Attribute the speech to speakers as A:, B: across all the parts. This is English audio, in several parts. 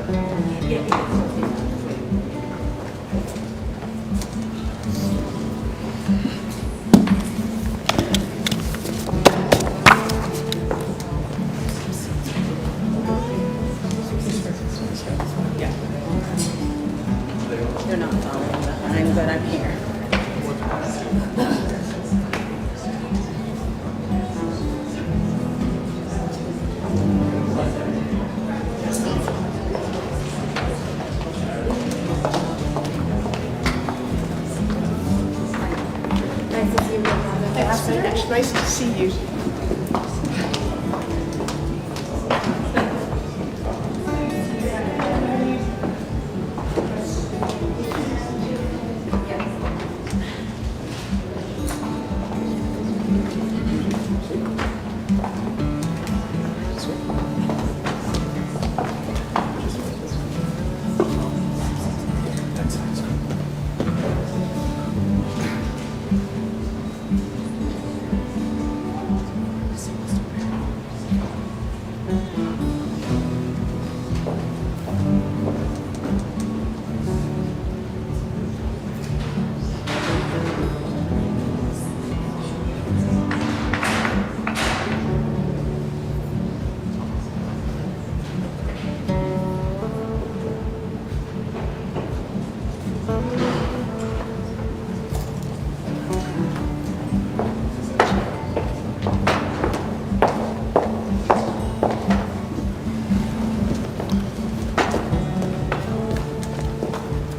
A: You're not following behind, but I'm here.
B: Nice to see you.
C: Thanks very much. Nice to see you.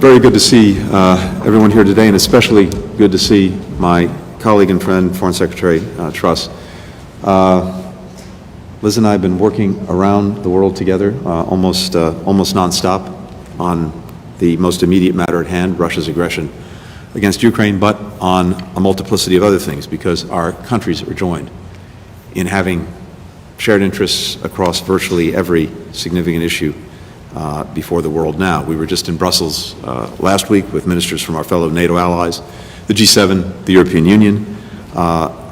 D: Very good to see everyone here today, and especially good to see my colleague and friend, Foreign Secretary Truss. Liz and I have been working around the world together almost nonstop on the most immediate matter at hand, Russia's aggression against Ukraine, but on a multiplicity of other things, because our countries are joined in having shared interests across virtually every significant issue before the world now. We were just in Brussels last week with ministers from our fellow NATO allies, the G7, the European Union,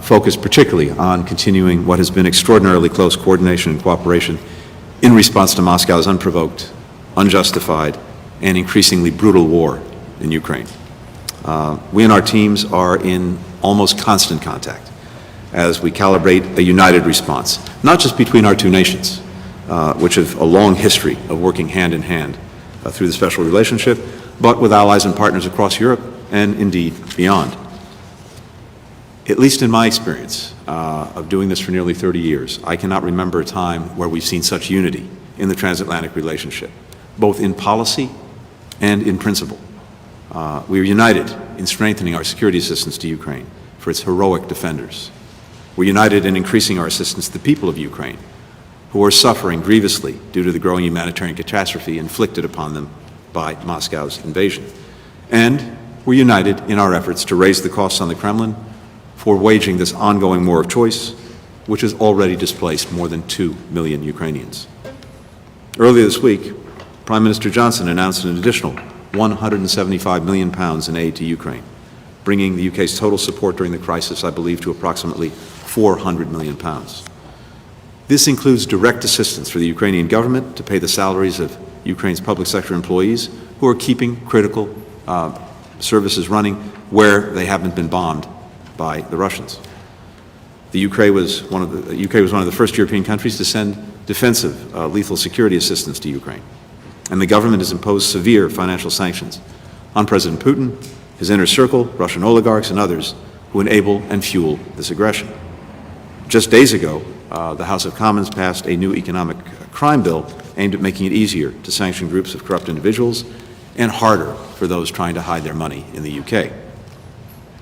D: focused particularly on continuing what has been extraordinarily close coordination and cooperation in response to Moscow's unprovoked, unjustified, and increasingly brutal war in Ukraine. We and our teams are in almost constant contact as we calibrate a united response, not just between our two nations, which have a long history of working hand in hand through the special relationship, but with allies and partners across Europe and indeed beyond. At least in my experience of doing this for nearly 30 years, I cannot remember a time where we've seen such unity in the transatlantic relationship, both in policy and in principle. We are united in strengthening our security assistance to Ukraine for its heroic defenders. We're united in increasing our assistance to the people of Ukraine, who are suffering grievously due to the growing humanitarian catastrophe inflicted upon them by Moscow's invasion. And we're united in our efforts to raise the costs on the Kremlin for waging this ongoing war of choice, which has already displaced more than 2 million Ukrainians. Earlier this week, Prime Minister Johnson announced an additional £175 million in aid to Ukraine, bringing the UK's total support during the crisis, I believe, to approximately £400 million. This includes direct assistance for the Ukrainian government to pay the salaries of Ukraine's public sector employees who are keeping critical services running where they haven't been bombed by the Russians. The UK was one of the first European countries to send defensive lethal security assistance to Ukraine. And the government has imposed severe financial sanctions on President Putin, his inner circle, Russian oligarchs, and others who enable and fuel this aggression. Just days ago, the House of Commons passed a new economic crime bill aimed at making it easier to sanction groups of corrupt individuals and harder for those trying to hide their money in the UK.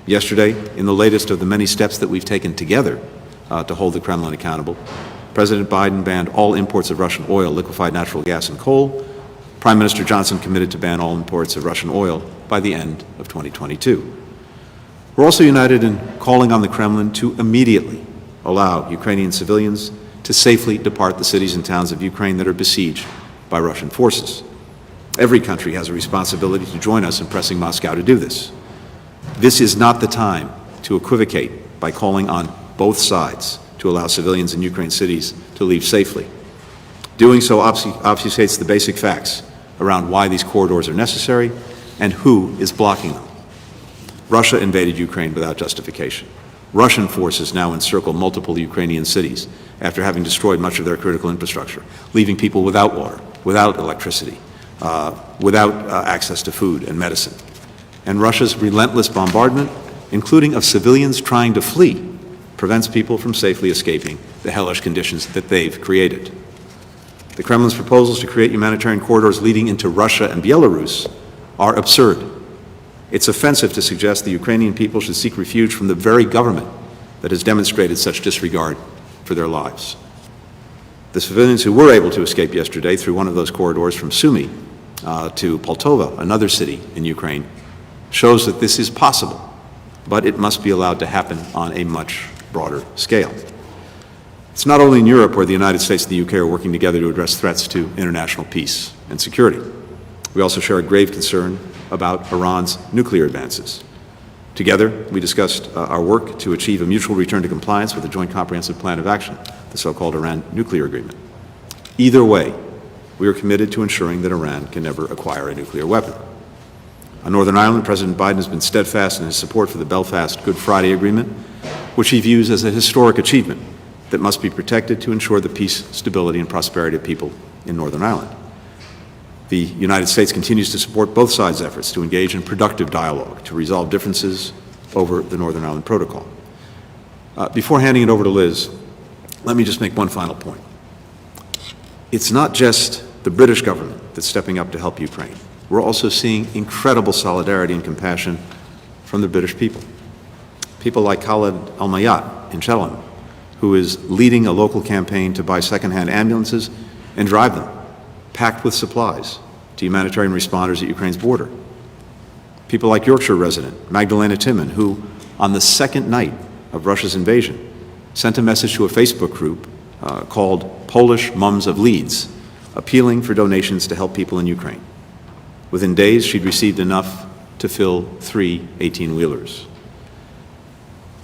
D: Yesterday, in the latest of the many steps that we've taken together to hold the Kremlin accountable, President Biden banned all imports of Russian oil, liquefied natural gas, and coal. Prime Minister Johnson committed to ban all imports of Russian oil by the end of 2022. We're also united in calling on the Kremlin to immediately allow Ukrainian civilians to safely depart the cities and towns of Ukraine that are besieged by Russian forces. Every country has a responsibility to join us in pressing Moscow to do this. This is not the time to equivocate by calling on both sides to allow civilians in Ukraine cities to leave safely. Doing so obfuscates the basic facts around why these corridors are necessary and who is blocking them. Russia invaded Ukraine without justification. Russian forces now encircle multiple Ukrainian cities after having destroyed much of their critical infrastructure, leaving people without water, without electricity, without access to food and medicine. And Russia's relentless bombardment, including of civilians trying to flee, prevents people from safely escaping the hellish conditions that they've created. The Kremlin's proposals to create humanitarian corridors leading into Russia and Belarus are absurd. It's offensive to suggest the Ukrainian people should seek refuge from the very government that has demonstrated such disregard for their lives. The civilians who were able to escape yesterday through one of those corridors from Sumy to Poltava, another city in Ukraine, shows that this is possible, but it must be allowed to happen on a much broader scale. It's not only in Europe where the United States and the UK are working together to address threats to international peace and security. We also share a grave concern about Iran's nuclear advances. Together, we discussed our work to achieve a mutual return to compliance with the Joint Comprehensive Plan of Action, the so-called Iran nuclear agreement. Either way, we are committed to ensuring that Iran can never acquire a nuclear weapon. On Northern Ireland, President Biden has been steadfast in his support for the Belfast Good Friday Agreement, which he views as a historic achievement that must be protected to ensure the peace, stability, and prosperity of people in Northern Ireland. The United States continues to support both sides' efforts to engage in productive dialogue to resolve differences over the Northern Ireland Protocol. Before handing it over to Liz, let me just make one final point. It's not just the British government that's stepping up to help Ukraine. We're also seeing incredible solidarity and compassion from the British people. People like Khaled Al-Mayat in Cheltenham, who is leading a local campaign to buy second-hand ambulances and drive them, packed with supplies, to humanitarian responders at Ukraine's border. People like Yorkshire resident Magdalena Timon, who, on the second night of Russia's invasion, sent a message to a Facebook group called Polish Mums of Leeds, appealing for donations to help people in Ukraine. Within days, she'd received enough to fill 3 18-wheelers.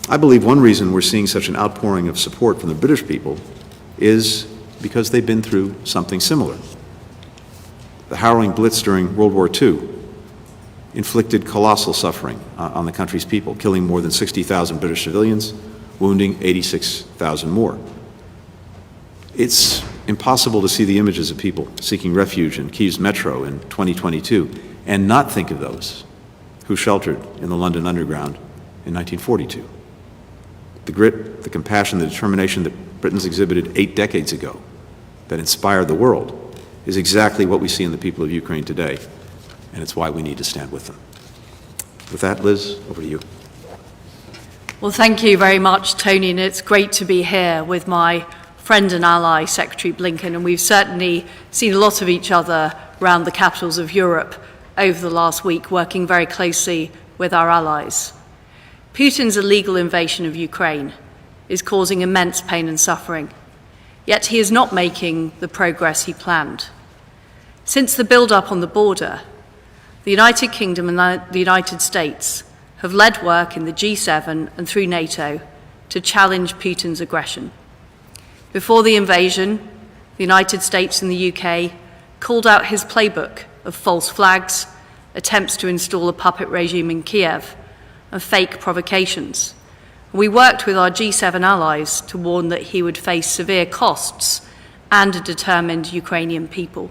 D: I believe one reason we're seeing such an outpouring of support from the British people is because they've been through something similar. The harrowing Blitz during World War II inflicted colossal suffering on the country's people, killing more than 60,000 British civilians, wounding 86,000 more. It's impossible to see the images of people seeking refuge in Kyiv's metro in 2022 and not think of those who sheltered in the London Underground in 1942. The grit, the compassion, the determination that Britons exhibited 8 decades ago that inspired the world is exactly what we see in the people of Ukraine today, and it's why we need to stand with them. With that, Liz, over to you.
B: Well, thank you very much, Tony, and it's great to be here with my friend and ally, Secretary Blinken, and we've certainly seen a lot of each other around the capitals of Europe over the last week, working very closely with our allies. Putin's illegal invasion of Ukraine is causing immense pain and suffering, yet he is not making the progress he planned. Since the build-up on the border, the United Kingdom and the United States have led work in the G7 and through NATO to challenge Putin's aggression. Before the invasion, the United States and the UK called out his playbook of false flags, attempts to install a puppet regime in Kiev, and fake provocations. We worked with our G7 allies to warn that he would face severe costs and a determined Ukrainian people.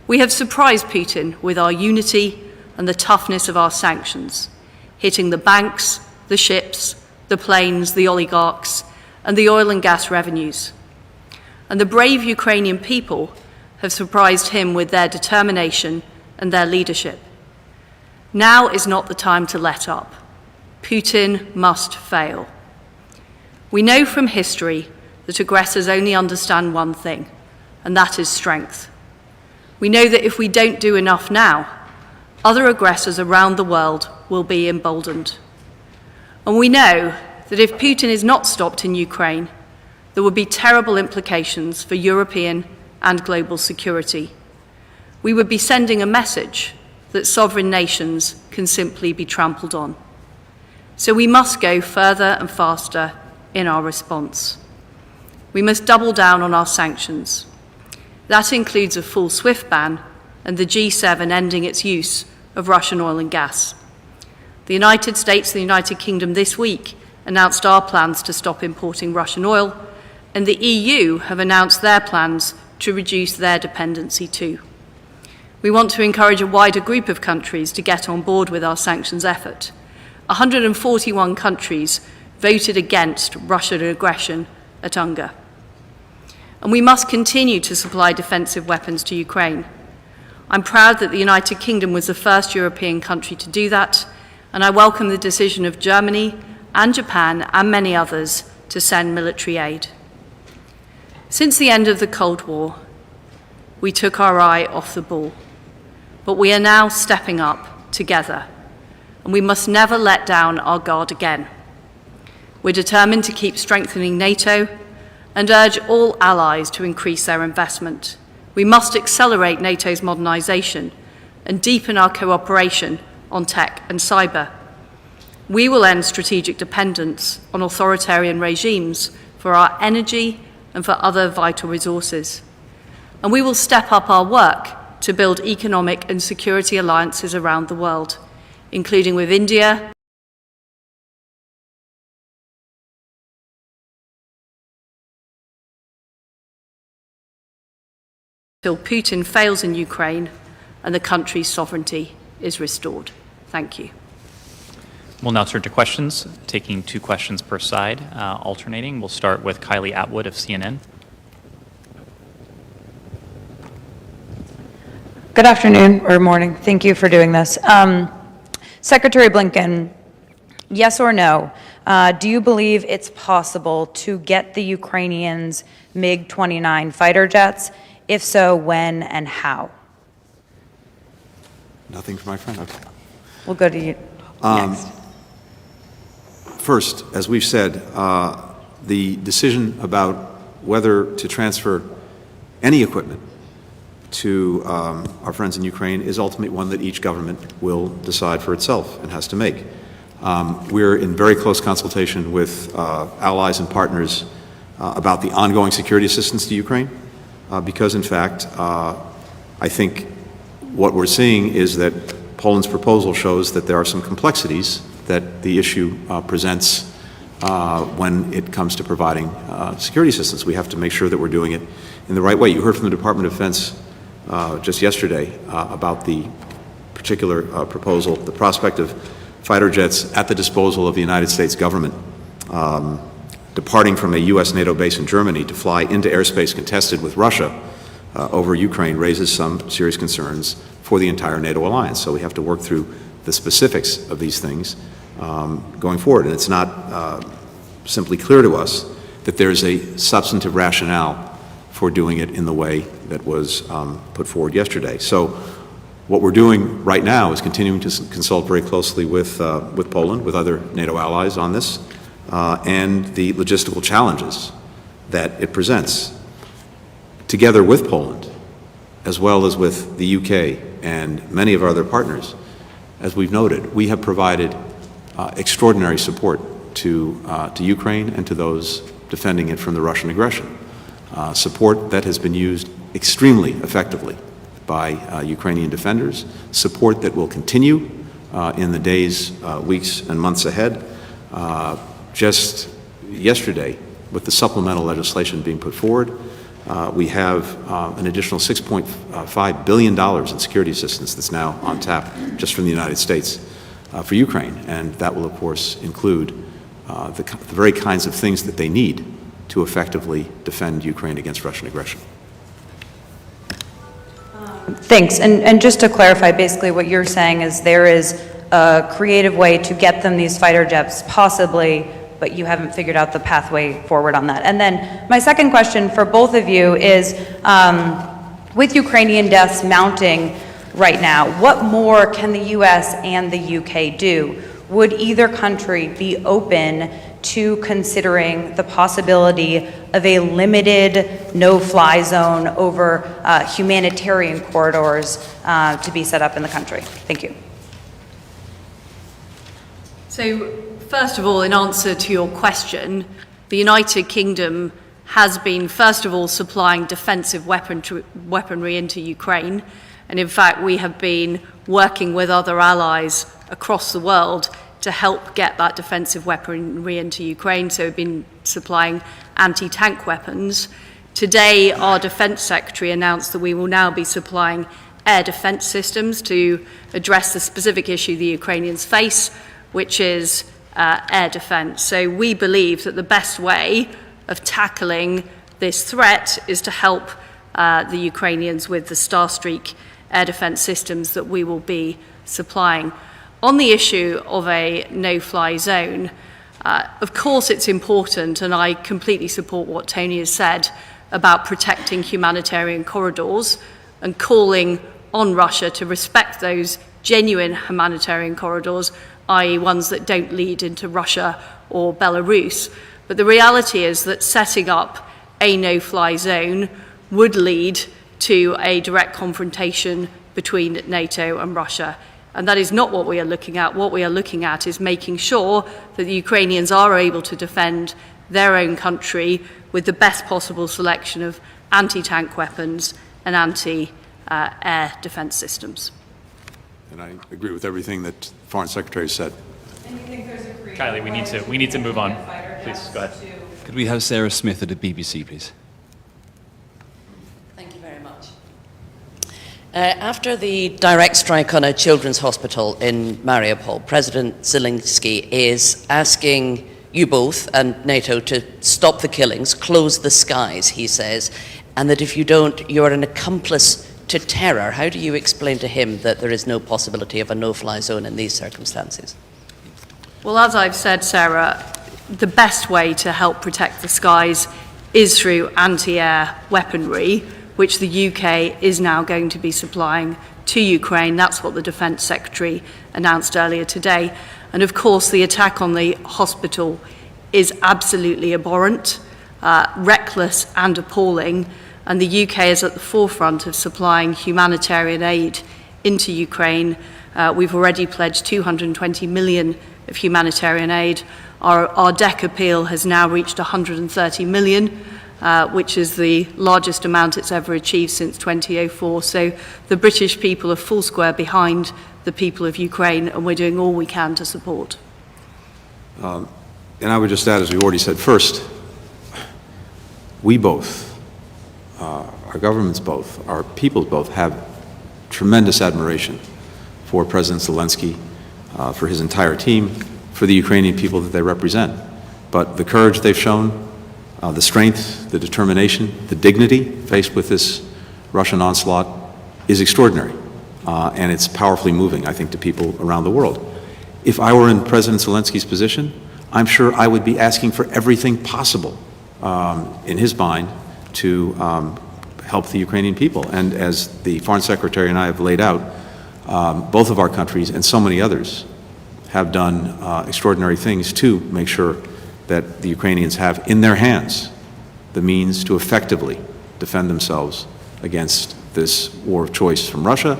B: We have surprised Putin with our unity and the toughness of our sanctions, hitting the banks, the ships, the planes, the oligarchs, and the oil and gas revenues. And the brave Ukrainian people have surprised him with their determination and their leadership. Now is not the time to let up. Putin must fail. We know from history that aggressors only understand one thing, and that is strength. We know that if we don't do enough now, other aggressors around the world will be emboldened. And we know that if Putin is not stopped in Ukraine, there would be terrible implications for European and global security. We would be sending a message that sovereign nations can simply be trampled on. So we must go further and faster in our response. We must double down on our sanctions. That includes a full SWIFT ban and the G7 ending its use of Russian oil and gas. The United States and the United Kingdom this week announced our plans to stop importing Russian oil, and the EU have announced their plans to reduce their dependency too. We want to encourage a wider group of countries to get on board with our sanctions effort. 141 countries voted against Russian aggression at UNGA. And we must continue to supply defensive weapons to Ukraine. I'm proud that the United Kingdom was the first European country to do that, and I welcome the decision of Germany and Japan and many others to send military aid. Since the end of the Cold War, we took our eye off the ball, but we are now stepping up together, and we must never let down our guard again. We're determined to keep strengthening NATO and urge all allies to increase their investment. We must accelerate NATO's modernisation and deepen our cooperation on tech and cyber. We will end strategic dependence on authoritarian regimes for our energy and for other vital resources. And we will step up our work to build economic and security alliances around the world, including with India, until Putin fails in Ukraine and the country's sovereignty is restored. Thank you.
E: We'll now turn to questions, taking 2 questions per side, alternating. We'll start with Kylie Atwood of CNN.
F: Good afternoon or morning. Thank you for doing this. Secretary Blinken, yes or no, do you believe it's possible to get the Ukrainians MiG-29 fighter jets? If so, when and how?
D: Nothing for my friend? Okay.
F: We'll go to you next.
D: First, as we've said, the decision about whether to transfer any equipment to our friends in Ukraine is ultimately one that each government will decide for itself and has to make. We're in very close consultation with allies and partners about the ongoing security assistance to Ukraine. Because, in fact, I think what we're seeing is that Poland's proposal shows that there are some complexities that the issue presents when it comes to providing security assistance. We have to make sure that we're doing it in the right way. You heard from the Department of Defense just yesterday about the particular proposal, the prospect of fighter jets at the disposal of the United States government, departing from a U.S. NATO base in Germany to fly into airspace contested with Russia over Ukraine raises some serious concerns for the entire NATO alliance. So we have to work through the specifics of these things going forward. And it's not simply clear to us that there is a substantive rationale for doing it in the way that was put forward yesterday. So what we're doing right now is continuing to consult very closely with Poland, with other NATO allies on this, and the logistical challenges that it presents. Together with Poland, as well as with the UK and many of our other partners, as we've noted, we have provided extraordinary support to Ukraine and to those defending it from the Russian aggression. Support that has been used extremely effectively by Ukrainian defenders, support that will continue in the days, weeks, and months ahead. Just yesterday, with the supplemental legislation being put forward, we have an additional $6.5 billion in security assistance that's now on tap just from the United States for Ukraine. And that will, of course, include the very kinds of things that they need to effectively defend Ukraine against Russian aggression.
F: Thanks. And just to clarify, basically what you're saying is there is a creative way to get them these fighter jets, possibly, but you haven't figured out the pathway forward on that. And then my second question for both of you is, with Ukrainian deaths mounting right now, what more can the U.S. and the UK do? Would either country be open to considering the possibility of a limited no-fly zone over humanitarian corridors to be set up in the country? Thank you.
B: So, first of all, in answer to your question, the United Kingdom has been, first of all, supplying defensive weaponry into Ukraine. And in fact, we have been working with other allies across the world to help get that defensive weaponry into Ukraine. So we've been supplying anti-tank weapons. Today, our Defence Secretary announced that we will now be supplying air defence systems to address the specific issue the Ukrainians face, which is air defence. So we believe that the best way of tackling this threat is to help the Ukrainians with the Starstreak air defence systems that we will be supplying. On the issue of a no-fly zone, of course it's important, and I completely support what Tony has said about protecting humanitarian corridors and calling on Russia to respect those genuine humanitarian corridors, i.e. ones that don't lead into Russia or Belarus. But the reality is that setting up a no-fly zone would lead to a direct confrontation between NATO and Russia. And that is not what we are looking at. What we are looking at is making sure that the Ukrainians are able to defend their own country with the best possible selection of anti-tank weapons and anti-air defense systems.
D: And I agree with everything that the Foreign Secretary said.
F: And you think there's a
E: Kylie, we need to move on. Please, go ahead.
G: Could we have Sarah Smith at the BBC, please?
H: Thank you very much. After the direct strike on a children's hospital in Mariupol, President Zelensky is asking you both and NATO to stop the killings, close the skies, he says, and that if you don't, you're an accomplice to terror. How do you explain to him that there is no possibility of a no-fly zone in these circumstances?
B: Well, as I've said, Sarah, the best way to help protect the skies is through anti-air weaponry, which the UK is now going to be supplying to Ukraine. That's what the Defence Secretary announced earlier today. And of course, the attack on the hospital is absolutely abhorrent, reckless and appalling. And the UK is at the forefront of supplying humanitarian aid into Ukraine. We've already pledged 220 million of humanitarian aid. Our DEC appeal has now reached 130 million, which is the largest amount it's ever achieved since 2004. So the British people are full square behind the people of Ukraine, and we're doing all we can to support.
D: And I would just add, as we already said, first, we both, our governments both, our peoples both have tremendous admiration for President Zelensky, for his entire team, for the Ukrainian people that they represent. But the courage they've shown, the strength, the determination, the dignity faced with this Russian onslaught is extraordinary. And it's powerfully moving, I think, to people around the world. If I were in President Zelensky's position, I'm sure I would be asking for everything possible in his mind to help the Ukrainian people. And as the Foreign Secretary and I have laid out, both of our countries and so many others have done extraordinary things to make sure that the Ukrainians have in their hands the means to effectively defend themselves against this war of choice from Russia,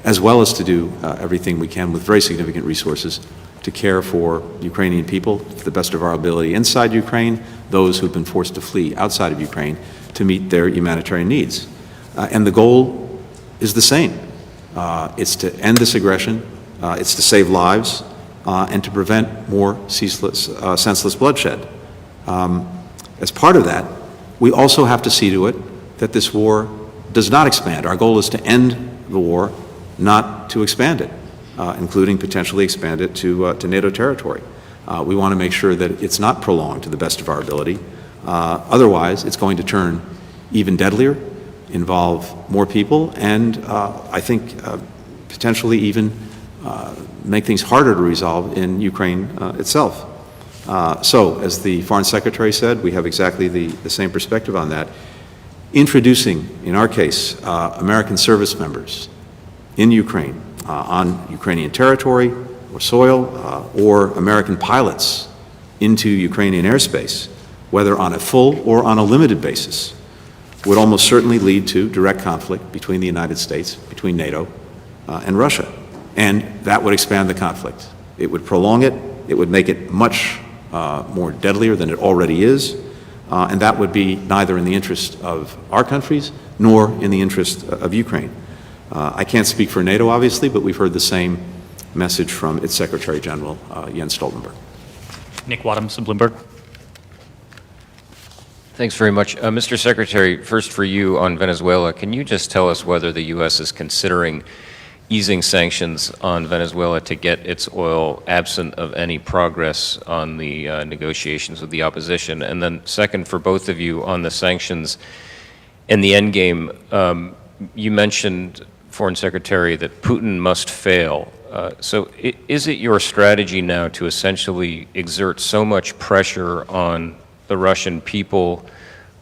D: as well as to do everything we can with very significant resources to care for Ukrainian people to the best of our ability inside Ukraine, those who've been forced to flee outside of Ukraine to meet their humanitarian needs. And the goal is the same. It's to end this aggression, it's to save lives, and to prevent more senseless bloodshed. As part of that, we also have to see to it that this war does not expand. Our goal is to end the war, not to expand it, including potentially expand it to NATO territory. We want to make sure that it's not prolonged to the best of our ability. Otherwise, it's going to turn even deadlier, involve more people, and I think potentially even make things harder to resolve in Ukraine itself. So, as the Foreign Secretary said, we have exactly the same perspective on that. Introducing, in our case, American service members in Ukraine, on Ukrainian territory or soil, or American pilots into Ukrainian airspace, whether on a full or on a limited basis, would almost certainly lead to direct conflict between the United States, between NATO, and Russia. And that would expand the conflict. It would prolong it. It would make it much more deadlier than it already is. and that would be neither in the interest of our countries nor in the interest of Ukraine. I can't speak for NATO, obviously, but we've heard the same message from its Secretary General, Jens Stoltenberg.
E: Nick Wadhams of Bloomberg.
I: Thanks very much. Mr. Secretary, first for you on Venezuela, can you just tell us whether the U.S. is considering easing sanctions on Venezuela to get its oil absent of any progress on the negotiations with the opposition? And then second, for both of you on the sanctions and the endgame, you mentioned, Foreign Secretary, that Putin must fail. So is it your strategy now to essentially exert so much pressure on the Russian people,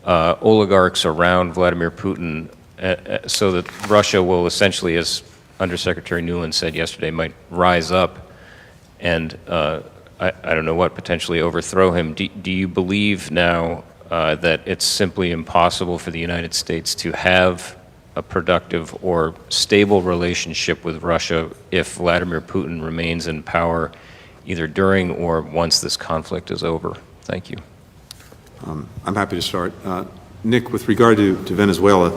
I: oligarchs around Vladimir Putin, so that Russia will essentially, as Undersecretary Nuland said yesterday, might rise up and, I don't know what, potentially overthrow him? Do you believe now that it's simply impossible for the United States to have a productive or stable relationship with Russia if Vladimir Putin remains in power either during or once this conflict is over? Thank you.
D: I'm happy to start. Nick, with regard to Venezuela,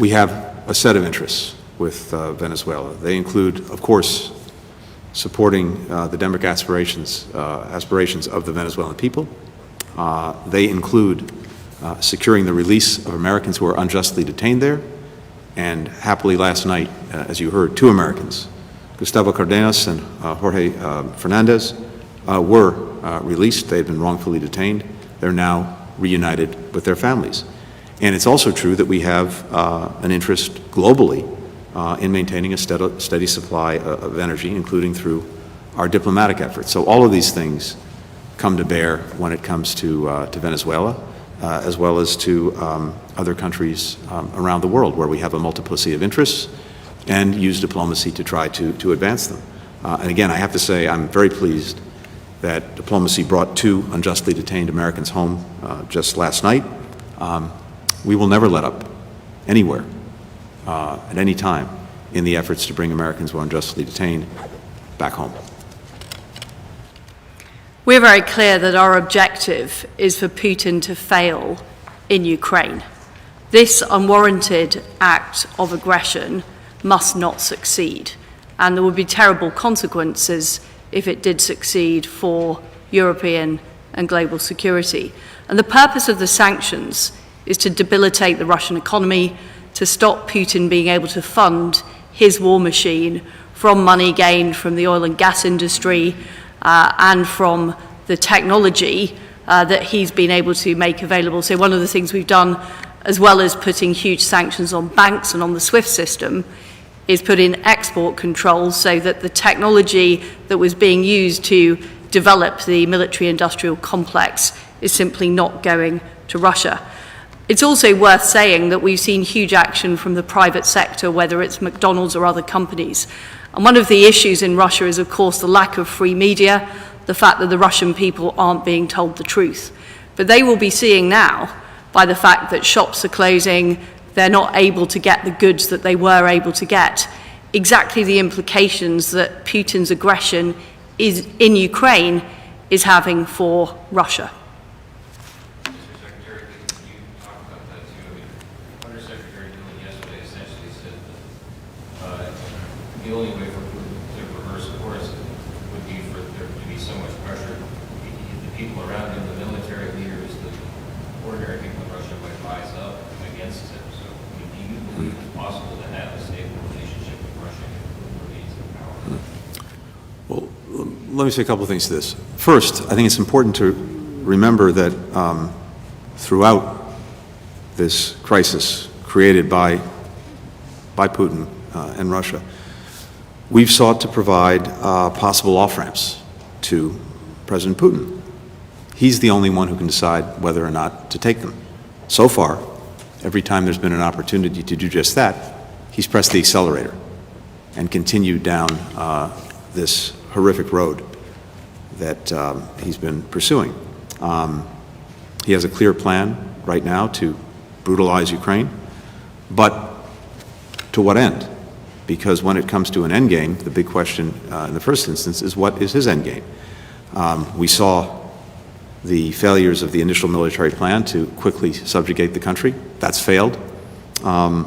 D: we have a set of interests with Venezuela. They include, of course, supporting the democratic aspirations of the Venezuelan people. They include securing the release of Americans who are unjustly detained there. And happily last night, as you heard, 2 Americans, Gustavo Cardenas and Jorge Fernandez, were released. They had been wrongfully detained. They're now reunited with their families. And it's also true that we have an interest globally in maintaining a steady supply of energy, including through our diplomatic efforts. So all of these things come to bear when it comes to Venezuela, as well as to other countries around the world where we have a multiplicity of interests and use diplomacy to try to advance them. And again, I have to say I'm very pleased that diplomacy brought 2 unjustly detained Americans home just last night. We will never let up anywhere at any time in the efforts to bring Americans who are unjustly detained back home.
B: We're very clear that our objective is for Putin to fail in Ukraine. This unwarranted act of aggression must not succeed, and there would be terrible consequences if it did succeed for European and global security. And the purpose of the sanctions is to debilitate the Russian economy, to stop Putin being able to fund his war machine from money gained from the oil and gas industry and from the technology that he's been able to make available. So one of the things we've done, as well as putting huge sanctions on banks and on the SWIFT system, is put in export controls so that the technology that was being used to develop the military-industrial complex is simply not going to Russia. It's also worth saying that we've seen huge action from the private sector, whether it's McDonald's or other companies. And one of the issues in Russia is, of course, the lack of free media, the fact that the Russian people aren't being told the truth. But they will be seeing now, by the fact that shops are closing, they're not able to get the goods that they were able to get, exactly the implications that Putin's aggression in Ukraine is having for Russia.
I: Mr. Secretary, can you talk about that too? I mean, Undersecretary Nuland yesterday essentially said that the only way for Putin to reverse course would be for there to be so much pressure. The people around him, the military leaders, the ordinary people in Russia might rise up against him. So, I mean, do you believe it's possible to have a stable relationship with Russia if Putin remains in power?
D: Well, let me say a couple of things to this. First, I think it's important to remember that throughout this crisis created by Putin and Russia, we've sought to provide possible off-ramps to President Putin. He's the only one who can decide whether or not to take them. So far, every time there's been an opportunity to do just that, he's pressed the accelerator and continued down this horrific road that he's been pursuing. He has a clear plan right now to brutalize Ukraine, but to what end? Because when it comes to an end game, the big question in the first instance is what is his end game? We saw the failures of the initial military plan to quickly subjugate the country. That's failed.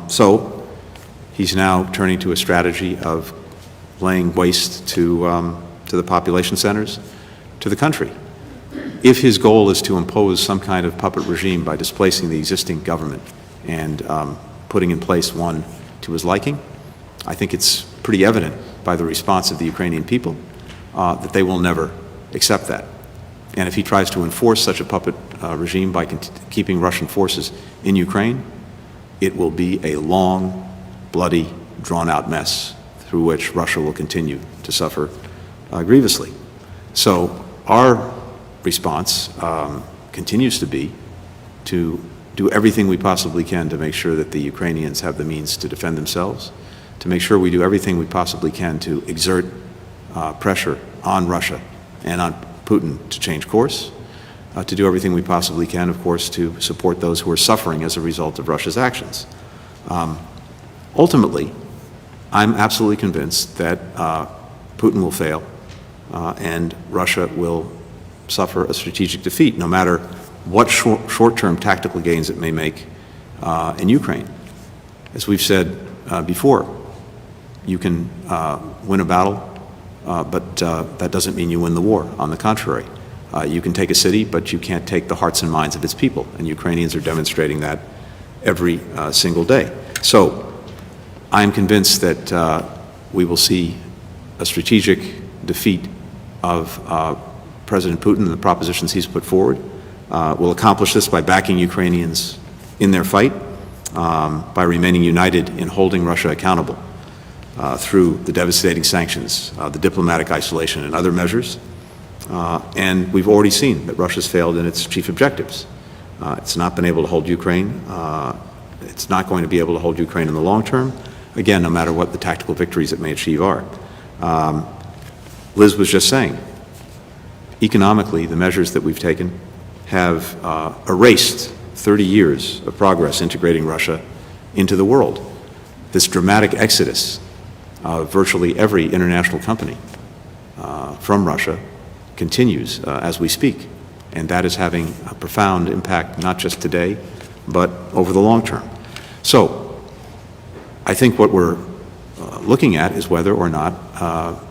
D: So he's now turning to a strategy of laying waste to the population centers, to the country. If his goal is to impose some kind of puppet regime by displacing the existing government and putting in place one to his liking, I think it's pretty evident by the response of the Ukrainian people that they will never accept that. And if he tries to enforce such a puppet regime by keeping Russian forces in Ukraine, it will be a long, bloody, drawn-out mess through which Russia will continue to suffer grievously. So our response continues to be to do everything we possibly can to make sure that the Ukrainians have the means to defend themselves, to make sure we do everything we possibly can to exert pressure on Russia and on Putin to change course, to do everything we possibly can, of course, to support those who are suffering as a result of Russia's actions. Ultimately, I'm absolutely convinced that Putin will fail and Russia will suffer a strategic defeat, no matter what short-term tactical gains it may make in Ukraine. As we've said before, you can win a battle, but that doesn't mean you win the war. On the contrary, you can take a city, but you can't take the hearts and minds of its people, and Ukrainians are demonstrating that every single day. So I'm convinced that we will see a strategic defeat of President Putin and the propositions he's put forward. We'll accomplish this by backing Ukrainians in their fight, by remaining united in holding Russia accountable through the devastating sanctions, the diplomatic isolation, and other measures. And we've already seen that Russia's failed in its chief objectives. It's not been able to hold Ukraine. It's not going to be able to hold Ukraine in the long term, again, no matter what the tactical victories it may achieve are. Liz was just saying, economically, the measures that we've taken have erased 30 years of progress integrating Russia into the world. This dramatic exodus of virtually every international company from Russia continues as we speak, and that is having a profound impact not just today, but over the long term. So I think what we're looking at is whether or not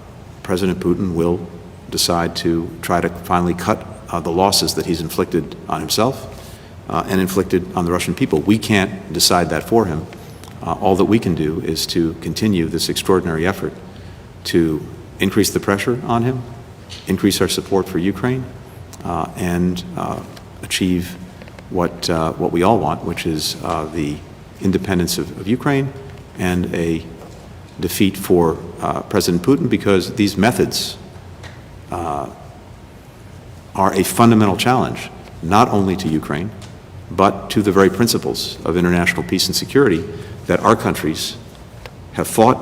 D: President Putin will decide to try to finally cut the losses that he's inflicted on himself and inflicted on the Russian people. We can't decide that for him. All that we can do is to continue this extraordinary effort to increase the pressure on him, increase our support for Ukraine, and achieve what we all want, which is the independence of Ukraine and a defeat for President Putin, because these methods are a fundamental challenge, not only to Ukraine, but to the very principles of international peace and security that our countries have fought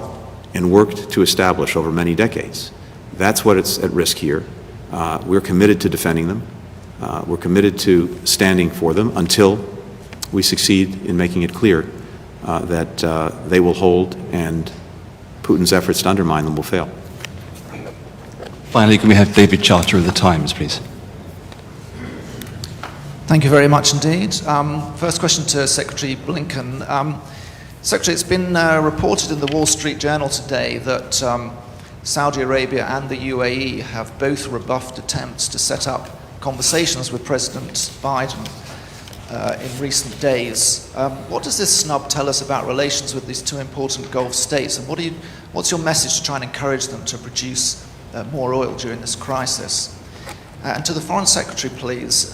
D: and worked to establish over many decades. That's what is at risk here. We're committed to defending them. We're committed to standing for them until we succeed in making it clear that they will hold and Putin's efforts to undermine them will fail.
G: Finally, can we have David Charter of the Times, please?
J: Thank you very much indeed. First question to Secretary Blinken. Secretary, it's been reported in the Wall Street Journal today that Saudi Arabia and the UAE have both rebuffed attempts to set up conversations with President Biden in recent days. What does this snub tell us about relations with these two important Gulf states, and what's your message to try and encourage them to produce more oil during this crisis? And to the Foreign Secretary, please.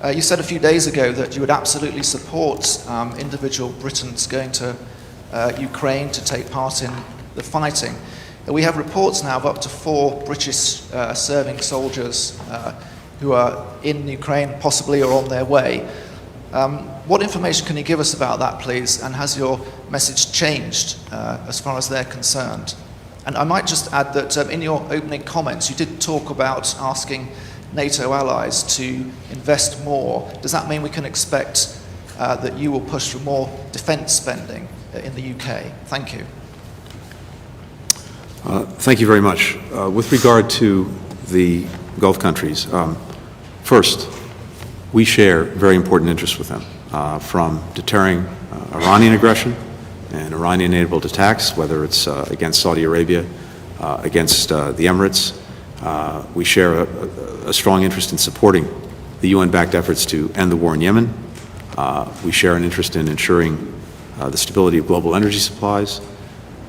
J: You said a few days ago that you would absolutely support individual Britons going to Ukraine to take part in the fighting. We have reports now of up to 4 British serving soldiers who are in Ukraine, possibly, or on their way. What information can you give us about that, please? And has your message changed as far as they're concerned? And I might just add that in your opening comments, you did talk about asking NATO allies to invest more. Does that mean we can expect that you will push for more defence spending in the UK? Thank you.
D: Thank you very much. With regard to the Gulf countries, First, we share very important interests with them, from deterring Iranian aggression and Iranian-enabled attacks, whether it's against Saudi Arabia, against the Emirates. We share a strong interest in supporting the UN-backed efforts to end the war in Yemen. We share an interest in ensuring the stability of global energy supplies,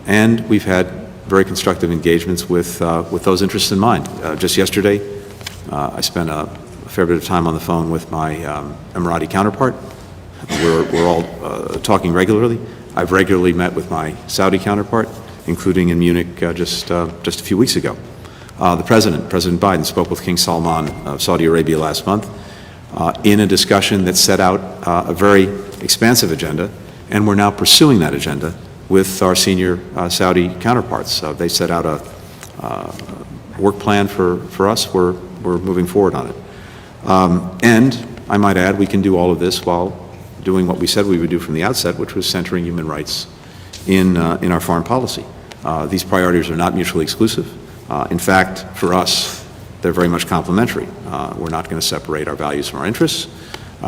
D: and we've had very constructive engagements with those interests in mind. Just yesterday, I spent a fair bit of time on the phone with my Emirati counterpart. We're all talking regularly. I've regularly met with my Saudi counterpart, including in Munich just a few weeks ago. President Biden, spoke with King Salman of Saudi Arabia last month in a discussion that set out a very expansive agenda, and we're now pursuing that agenda with our senior Saudi counterparts. They set out a work plan for us. We're moving forward on it. And I might add, we can do all of this while doing what we said we would do from the outset, which was centering human rights in our foreign policy. These priorities are not mutually exclusive. In fact, for us, they're very much complementary. We're not going to separate our values from our interests.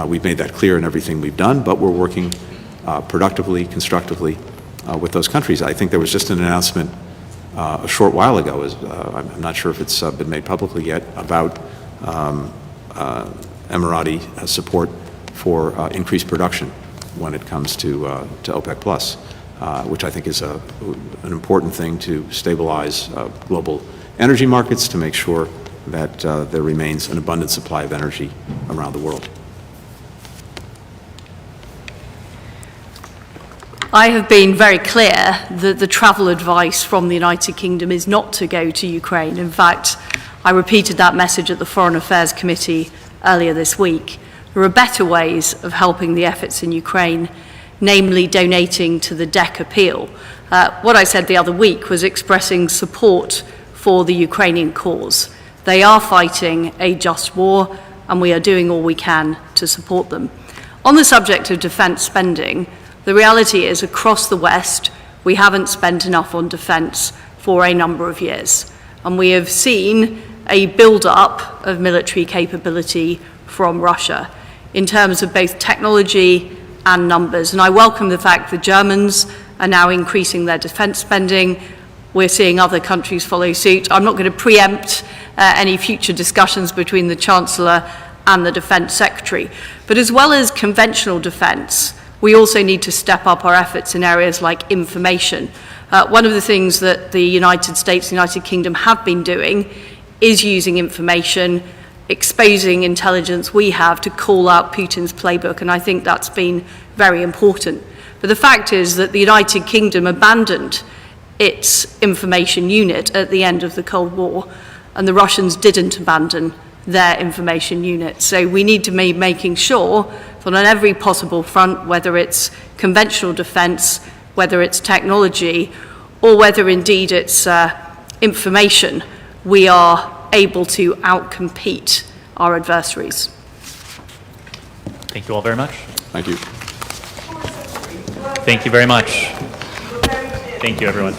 D: We've made that clear in everything we've done, but we're working productively, constructively with those countries. I think there was just an announcement a short while ago, I'm not sure if it's been made publicly yet, about Emirati support for increased production when it comes to OPEC+, which I think is an important thing to stabilize global energy markets, to make sure that there remains an abundant supply of energy around the world.
B: I have been very clear that the travel advice from the United Kingdom is not to go to Ukraine. In fact, I repeated that message at the Foreign Affairs Committee earlier this week. There are better ways of helping the efforts in Ukraine, namely donating to the DEC appeal. What I said the other week was expressing support for the Ukrainian cause. They are fighting a just war, and we are doing all we can to support them. On the subject of defence spending, the reality is, across the West, we haven't spent enough on defence for a number of years. And we have seen a build-up of military capability from Russia in terms of both technology and numbers. And I welcome the fact the Germans are now increasing their defence spending. We're seeing other countries follow suit. I'm not going to preempt any future discussions between the Chancellor and the Defence Secretary. But as well as conventional defence, we also need to step up our efforts in areas like information. One of the things that the United States, the United Kingdom have been doing is using information, exposing intelligence we have to call out Putin's playbook, and I think that's been very important. But the fact is that the United Kingdom abandoned its information unit at the end of the Cold War, and the Russians didn't abandon their information unit. So we need to be making sure that on every possible front, whether it's conventional defence, whether it's technology, or whether indeed it's information, we are able to outcompete our adversaries.
E: Thank you all very much.
D: Thank you.
E: Thank you very much. Thank you, everyone.